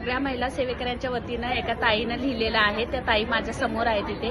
सगळ्या महिला सेवेकऱ्यांच्या वतीनं एका ताईनं लिहिलेलं आहे. त्या ताई माझ्या समोर आहे तिथे.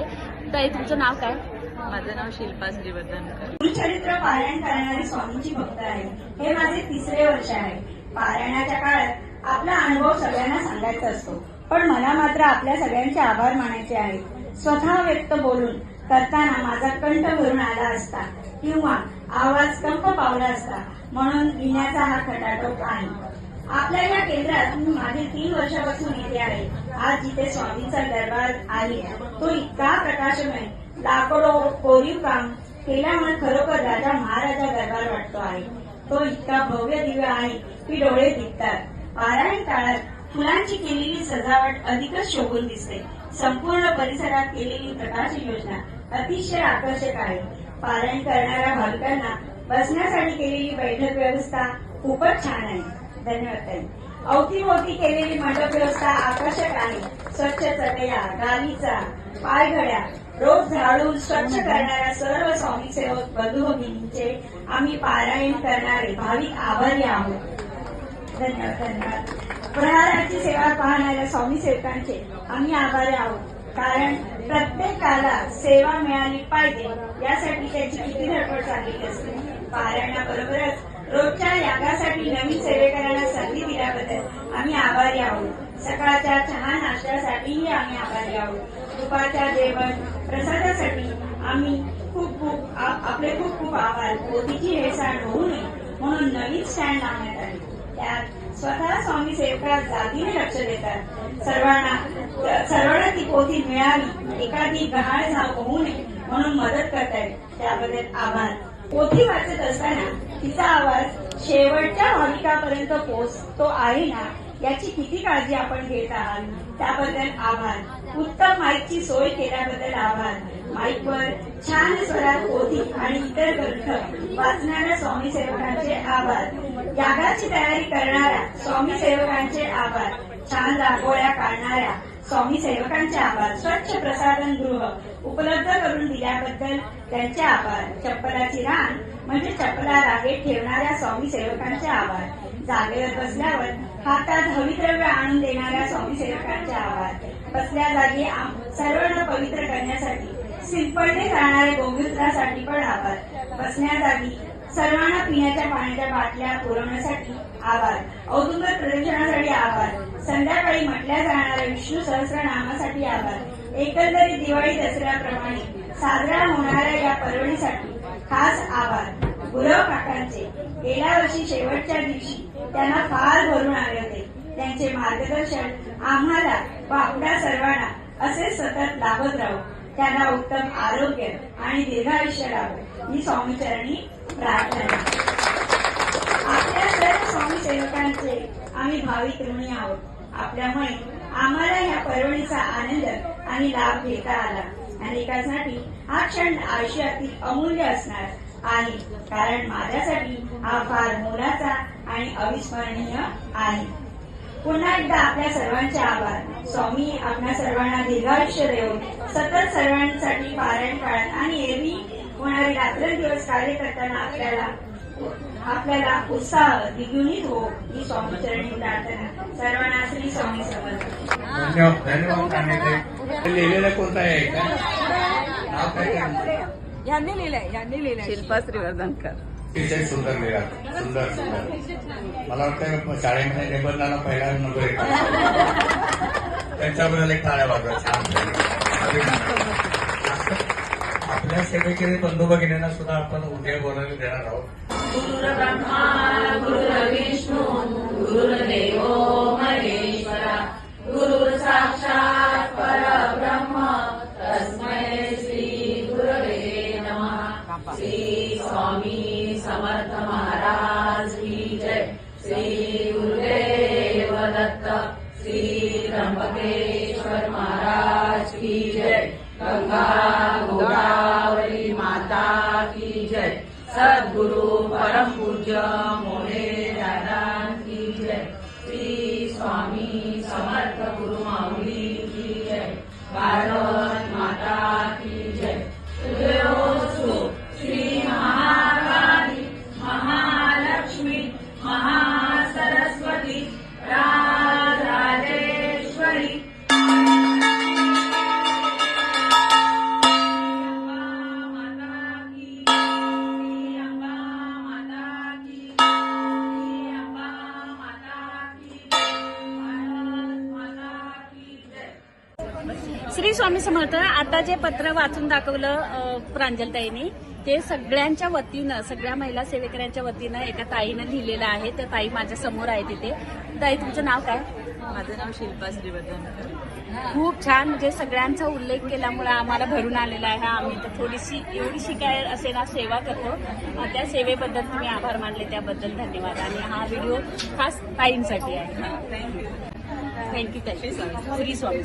ताई, तुमचं नाव काय? माझं नाव शिल्पा श्रीवर्धनकर. गुरुचरित्र पारायण करणारी स्वामींची भक्त आहे. हे माझे 3रे वर्ष आहे. पारायणाच्या काळात आपला अनुभव सगळ्यांना सांगायचा असतो, पण मला मात्र आपल्या सगळ्यांचे आभार मानायचे आहेत. स्वतः व्यक्त बोलून करताना माझा कंठ भरून आला असता किंवा आवाज कंप पावला असता, म्हणून लिहिण्याचा हा खटाटोप आहे. आपल्या या केंद्रात मी मागील 3 वर्षापासून येते आहे. आज जिथे स्वामींचा दरबार आहे तो इतका प्रकाशमय, लाकडो कोरीव काम केल्यामुळे खरोखर राजा महाराजा दरबार वाटतो आहे. तो इतका भव्य दिव्य आहे की डोळे दिसतात. पारायण काळात फुलांची केलेली सजावट अधिकच शोभून दिसते. संपूर्ण परिसरात केलेली प्रकाश योजना अतिशय आकर्षक आहे. पारायण करणाऱ्या भाविकांना बसण्यासाठी केलेली बैठक व्यवस्था खूपच छान आहे. धन्यवाद ताई. अवतीभोवती केलेली मंडप व्यवस्था आकर्षक आहे. स्वच्छ चटया, गालीचा, पायघड्या रोज झाडून स्वच्छ करणाऱ्या सर्व स्वामी सेवक बंधू भगिनींचे आम्ही पारायण करणारे भाविक आभारी आहोत. धन्यवाद. धन्यवाद. प्रहाराची सेवा पाहणाऱ्या स्वामी सेवकांचे आम्ही आभारी आहोत, कारण प्रत्येकाला सेवा मिळाली पाहिजे यासाठी त्याची किती धडपड चाललेली असते. पारायणाबरोबरच रोजच्या यागासाठी नवीन सेवेकरांना संधी दिल्याबद्दल आम्ही आभारी आहोत. सकाळच्या चहा नाश्त्यासाठीही आम्ही आभारी आहोत. दुपारच्या जेवण प्रसादासाठी आम्ही आपले खूप खूप आभार. पोथीची हेळसांड होऊ नये म्हणून नवीन स्टँड लावण्यात आले. त्यात स्वतः स्वामी सेवका जातीने लक्ष देतात. सर्वांना ती पोथी मिळावी, एखादी गहाळ होऊ नये म्हणून मदत करतायत. त्याबद्दल आभार. पोथी वाचत असताना तिचा आवाज शेवटच्या भाविकापर्यंत पोहोचतो आहे ना, याची किती काळजी आपण घेत आहात, त्याबद्दल आभार. उत्तम माईकची सोय केल्याबद्दल आभार. माईकवर छान स्वरात पोथी आणि इतर ग्रंथ वाचणाऱ्या स्वामी सेवकांचे आभार. यागाची तयारी करणाऱ्या स्वामी सेवकांचे आभार. छान रांगोळ्या काढणाऱ्या स्वामी सेवकांचे आभार. स्वच्छ प्रसाधन गृह उपलब्ध करून दिल्याबद्दल त्यांचे आभार. चप्पलाची रांग म्हणजे चप्पला रांगेत ठेवणाऱ्या स्वामी सेवकांचे आभार. जागेवर बसल्यावर हातात हविद्रव्य आणून देणाऱ्या स्वामी सेवकांचे आभार. बसल्या जागी सर्वांना पवित्र करण्यासाठी शिंपडले जाणाऱ्या गोमूत्रासाठी पण आभार. बसण्या जागी सर्वांना पिण्याच्या पाण्याच्या बाटल्या पुरवण्यासाठी आभार. औदुंबर प्रदर्शनासाठी आभार. संध्याकाळी म्हटल्या जाणाऱ्या विष्णू सहस्रनामासाठी आभार. एकंदरीत दिवाळी दसऱ्याप्रमाणे साजरा होणाऱ्या या पर्वणीसाठी खास आभार. गुरव काकांचे गेल्या वर्षी शेवटच्या दिवशी त्यांना फार भरून आले होते. त्यांचे मार्गदर्शन आम्हाला व आपल्या सर्वांना असे सतत लाभत राहू. त्यांना उत्तम आरोग्य आणि दीर्घायुष्य लाभो ही स्वामीचरणी प्रार्थना. आपल्या सर्व स्वामी सेवकांचे आम्ही भाविक ऋणी आहोत. आपल्यामुळे आम्हाला या पर्वणीचा आनंद आणि लाभ घेता आला. अनेकांसाठी हा क्षण आयुष्यातील अमूल्य असणार आहे, कारण माझ्यासाठी हा फार मोलाचा आणि अविस्मरणीय आहे. पुन्हा एकदा आपल्या सर्वांचे आभार. स्वामी आपल्या सर्वांना दीर्घायुष्य देऊन सतत सर्वांसाठी पारायण काळात आणि एरवी होणारी रात्रंदिवस कार्य करताना आपल्याला उत्साह द्विगुणित हो ही स्वामीचरणी प्रार्थना. सर्वांना श्री स्वामी समर्थ. धन्यवाद. लिहिलेलं कोणतं आहे? यांनी लिहिलंय शिल्पा श्रीवर्धनकर. अतिशय सुंदर लिहिला. सुंदर सुंदर. मला वाटतं शाळेमध्ये निबंधाला पहिला नंबर येतो. त्यांच्याबद्दल एक टाळ्या वाजवा. छान. आपल्या सेवेचे बंधू भगिनींना सुद्धा आपण उद्या बोलायला देणार आहोत. गुरुर ब्रह्मा गुरुर विष्णू गुरुर्देवो महेश्वरा गुरुर साक्षात परब्रह्म तस्मै श्री गुरवे नमः. श्री स्वामी समर्थ महाराज की जय. श्री गुरुदेव दत्त. श्री त्र्यंबकेश्वर महाराज की जय. गंगा गोदावरी माता की जय. सद्गुरु परम पूज्य मोरे दादा की जय. श्री स्वामी समर्थ गुरु माऊली की जय. भारत माता की जय. सुदेवोस्तु श्री महाकाली महालक्ष्मी महासरस्वती राज राजे श्री स्वामी समर्थ. आता जे पत्र वाचून दाखवलं प्रांजलताईंनी, ते सगळ्यांच्या वतीनं, सगळ्या महिला सेवेकऱ्यांच्या वतीनं एका ताईनं लिहिलेलं आहे. त्या ताई माझ्या समोर आहे तिथे. ताई, तुमचं नाव काय? माझं नाव शिल्पा श्रीवर्धन. खूप छान. म्हणजे सगळ्यांचा उल्लेख केल्यामुळे आम्हाला भरून आलेला आहे. आम्ही तर थोडीशी एवढीशी काय असे ना सेवा करतो. त्या सेवेबद्दल तुम्ही आभार मानले त्याबद्दल धन्यवाद. आणि हा व्हिडिओ खास ताईंसाठी आहे. थँक्यू. थँक्यू ताई. श्री स्वामी.